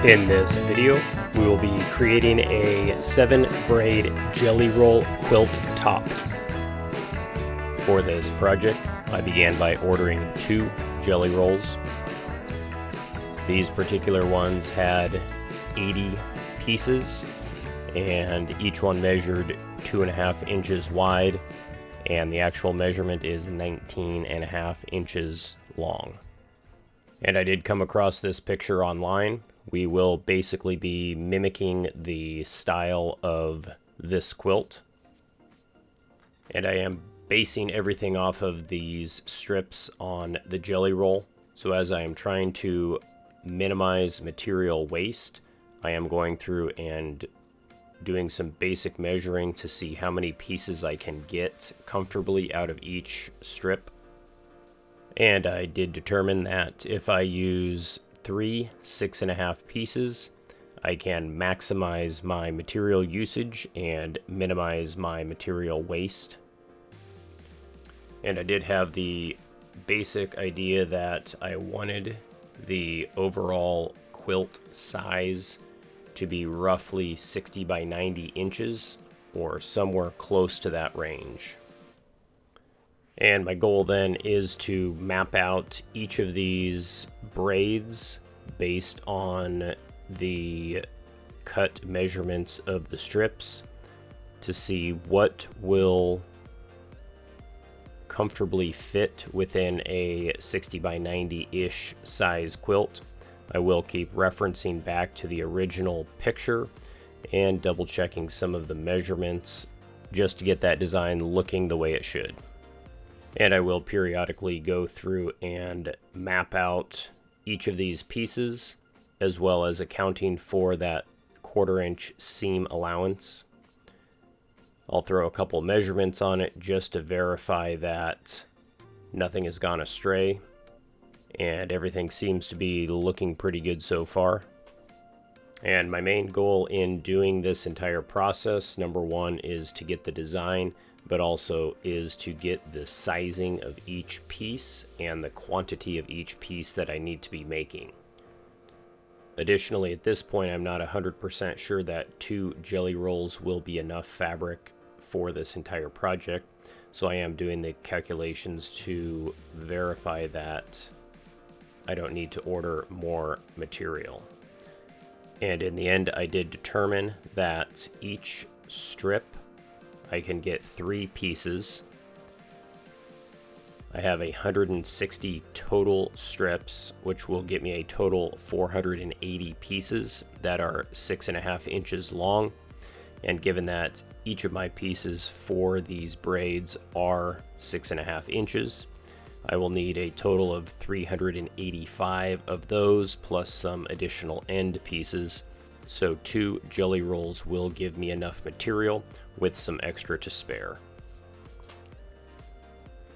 In this video, we will be creating a 7 braid jelly roll quilt top. For this project, I began by ordering 2 jelly rolls. These particular ones had 80 pieces, and each one measured 2.5 inches wide, and the actual measurement is 19.5 inches long. And I did come across this picture online. We will basically be mimicking the style of this quilt. And I am basing everything off of these strips on the jelly roll. So as I am trying to minimize material waste, I am going through and doing some basic measuring to see how many pieces I can get comfortably out of each strip. And I did determine that if I use 3 6.5 pieces, I can maximize my material usage and minimize my material waste. And I did have the basic idea that I wanted the overall quilt size to be roughly 60 by 90 inches or somewhere close to that range. And my goal then is to map out each of these braids based on the cut measurements of the strips to see what will comfortably fit within a 60 by 90-ish size quilt. I will keep referencing back to the original picture and double checking some of the measurements just to get that design looking the way it should. And I will periodically go through and map out each of these pieces, as well as accounting for that 1/4 inch seam allowance. I'll throw a couple measurements on it just to verify that nothing has gone astray, and everything seems to be looking pretty good so far. And my main goal in doing this entire process, number one, is to get the design, but also is to get the sizing of each piece and the quantity of each piece that I need to be making. Additionally, at this point, I'm not 100% sure that 2 jelly rolls will be enough fabric for this entire project, so I am doing the calculations to verify that I don't need to order more material. And in the end, I did determine that each strip I can get 3 pieces. I have 160 total strips, which will get me a total 480 pieces that are 6.5 inches long. And given that each of my pieces for these braids are 6.5 inches, I will need a total of 385 of those plus some additional end pieces. So 2 jelly rolls will give me enough material with some extra to spare.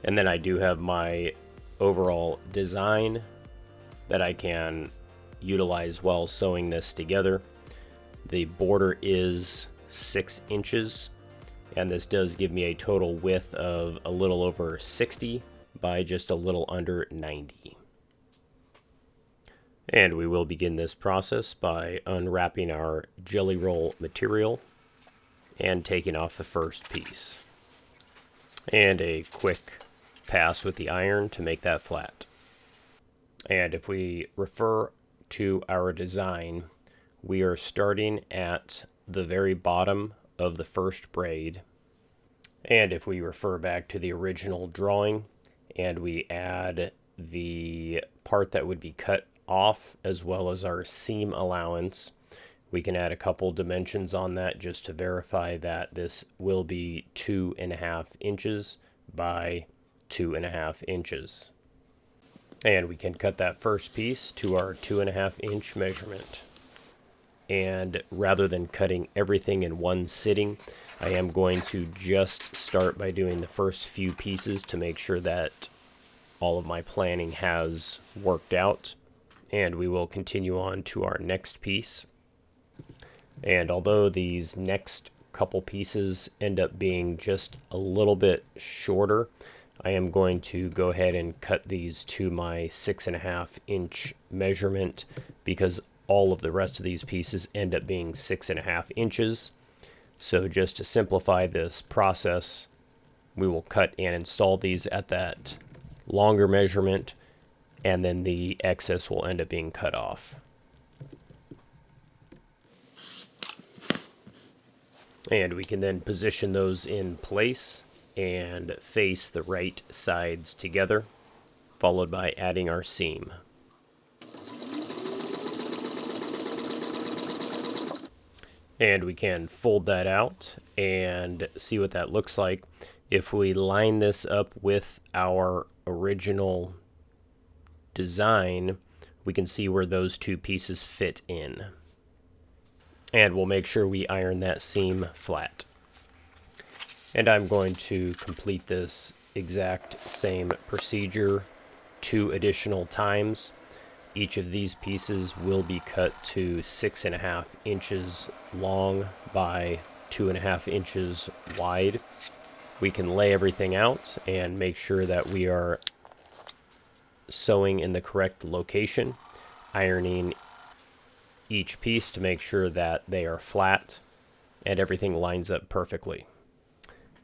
And then I do have my overall design that I can utilize while sewing this together. The border is 6 inches, and this does give me a total width of a little over 60 by just a little under 90. And we will begin this process by unwrapping our jelly roll material and taking off the first piece. And a quick pass with the iron to make that flat. And if we refer to our design, we are starting at the very bottom of the first braid. And if we refer back to the original drawing and we add the part that would be cut off as well as our seam allowance, we can add a couple dimensions on that just to verify that this will be 2.5 inches by 2.5 inches. And we can cut that first piece to our 2.5 inch measurement. And rather than cutting everything in one sitting, I am going to just start by doing the first few pieces to make sure that all of my planning has worked out. And we will continue on to our next piece. And although these next couple pieces end up being just a little bit shorter, I am going to go ahead and cut these to my 6.5 inch measurement because all of the rest of these pieces end up being 6.5 inches. So just to simplify this process, we will cut and install these at that longer measurement, and then the excess will end up being cut off. And we can then position those in place and face the right sides together, followed by adding our seam. And we can fold that out and see what that looks like. If we line this up with our original design, we can see where those two pieces fit in. And we'll make sure we iron that seam flat. And I'm going to complete this exact same procedure 2 additional times. Each of these pieces will be cut to 6.5 inches long by 2.5 inches wide. We can lay everything out and make sure that we are sewing in the correct location, ironing each piece to make sure that they are flat and everything lines up perfectly.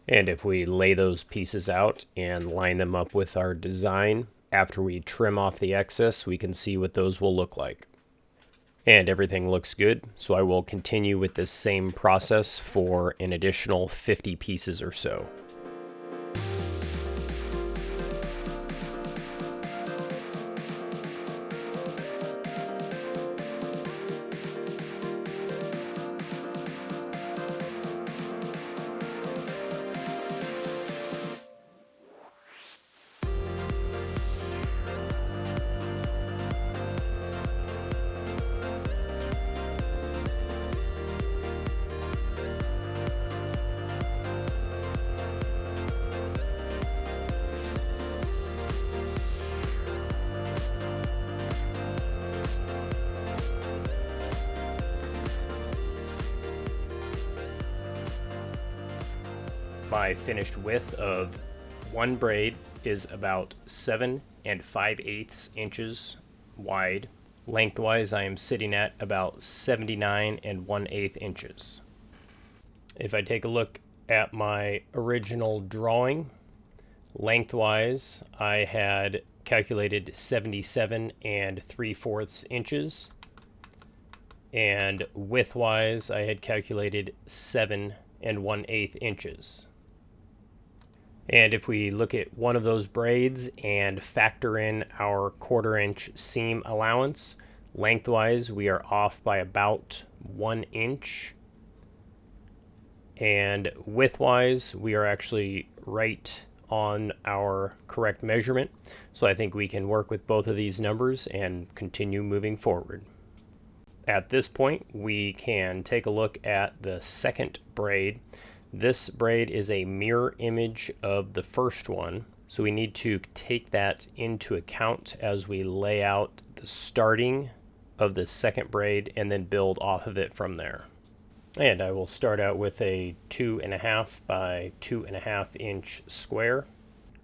And if we lay those pieces out and line them up with our design, after we trim off the excess, we can see what those will look like. And everything looks good, so I will continue with this same process for an additional 50 pieces or so. My finished width of one braid is about 7 5/8 inches wide. Lengthwise, I am sitting at about 79 1/8 inches. If I take a look at my original drawing, lengthwise, I had calculated 77 3/4 inches, and widthwise, I had calculated 7 1/8 inches. And if we look at one of those braids and factor in our 1/4 inch seam allowance, lengthwise we are off by about 1 inch. And widthwise we are actually right on our correct measurement. So I think we can work with both of these numbers and continue moving forward. At this point, we can take a look at the second braid. This braid is a mirror image of the first one, so we need to take that into account as we lay out the starting of the second braid and then build off of it from there. And I will start out with a 2.5 by 2.5 inch square.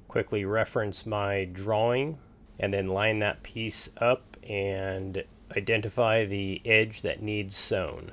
Quickly reference my drawing and then line that piece up and identify the edge that needs sewn.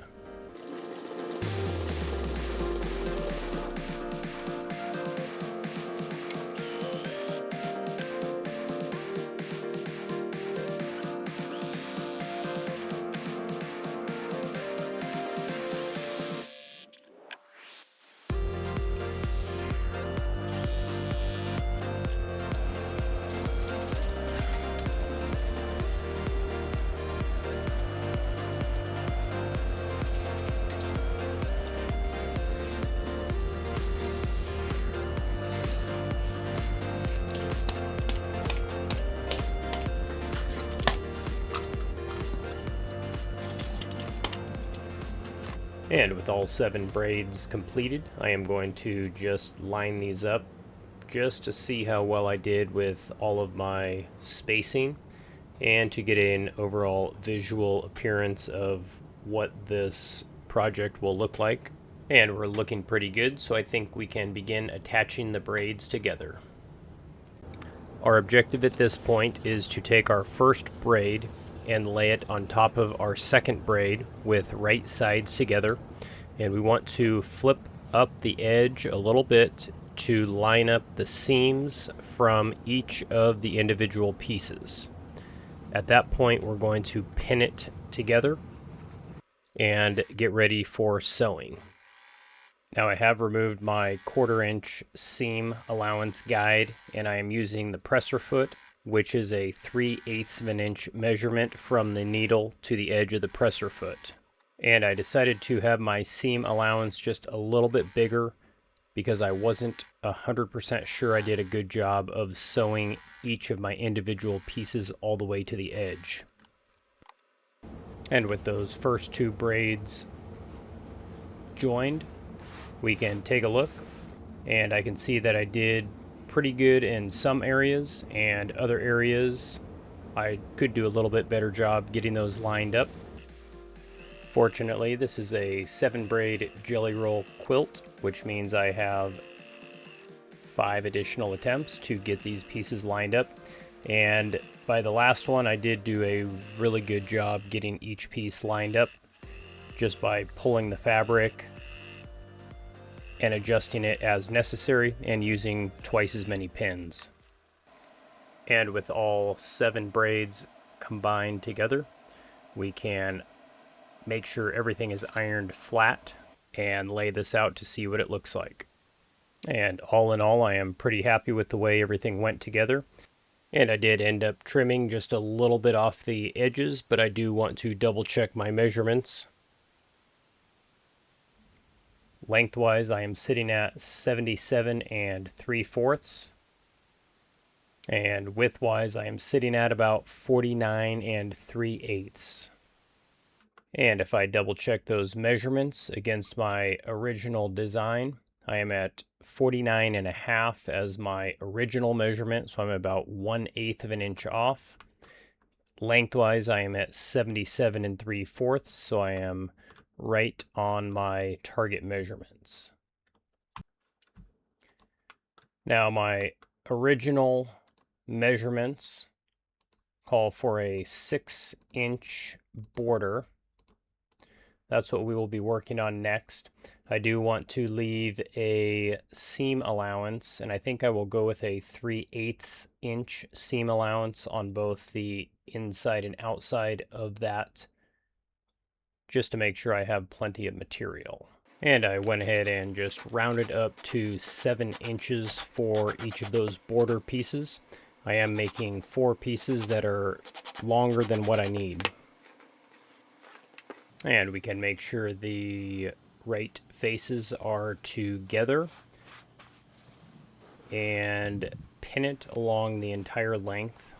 And with all 7 braids completed, I am going to just line these up just to see how well I did with all of my spacing and to get an overall visual appearance of what this project will look like. And we're looking pretty good, so I think we can begin attaching the braids together. Our objective at this point is to take our first braid and lay it on top of our second braid with right sides together. And we want to flip up the edge a little bit to line up the seams from each of the individual pieces. At that point, we're going to pin it together and get ready for sewing. Now I have removed my 1/4 inch seam allowance guide, and I am using the presser foot, which is a 3/8 of an inch measurement from the needle to the edge of the presser foot. And I decided to have my seam allowance just a little bit bigger because I wasn't 100% sure I did a good job of sewing each of my individual pieces all the way to the edge. And with those first 2 braids joined, we can take a look, and I can see that I did pretty good in some areas, and other areas I could do a little bit better job getting those lined up. Fortunately, this is a 7-braid jelly roll quilt, which means I have 5 additional attempts to get these pieces lined up. And by the last one, I did do a really good job getting each piece lined up just by pulling the fabric and adjusting it as necessary and using twice as many pins. And with all 7 braids combined together, we can make sure everything is ironed flat and lay this out to see what it looks like. And all in all, I am pretty happy with the way everything went together. And I did end up trimming just a little bit off the edges, but I do want to double check my measurements. Lengthwise, I am sitting at 77 3/4. And widthwise, I am sitting at about 49 3/8. And if I double check those measurements against my original design, I am at 49.5 as my original measurement, so I'm about 1/8 of an inch off. Lengthwise, I am at 77 3/4, so I am right on my target measurements. Now my original measurements call for a 6-inch border. That's what we will be working on next. I do want to leave a seam allowance, and I think I will go with a 3/8 inch seam allowance on both the inside and outside of that, just to make sure I have plenty of material. And I went ahead and just rounded up to 7 inches for each of those border pieces. I am making 4 pieces that are longer than what I need. And we can make sure the right faces are together and pin it along the entire length.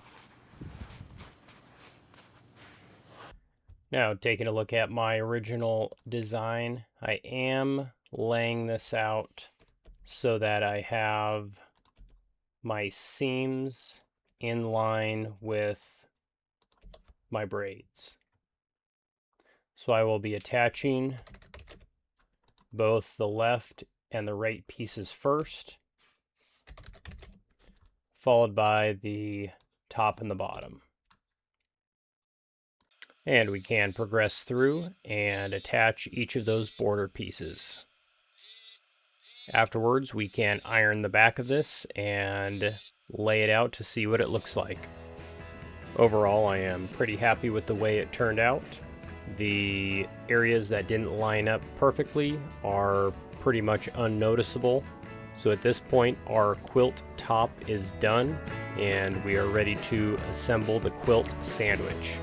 Now, taking a look at my original design, I am laying this out so that I have my seams in line with my braids. So I will be attaching both the left and the right pieces first, followed by the top and the bottom. And we can progress through and attach each of those border pieces. Afterwards, we can iron the back of this and lay it out to see what it looks like. Overall, I am pretty happy with the way it turned out. The areas that didn't line up perfectly are pretty much unnoticeable. So at this point, our quilt top is done, and we are ready to assemble the quilt sandwich.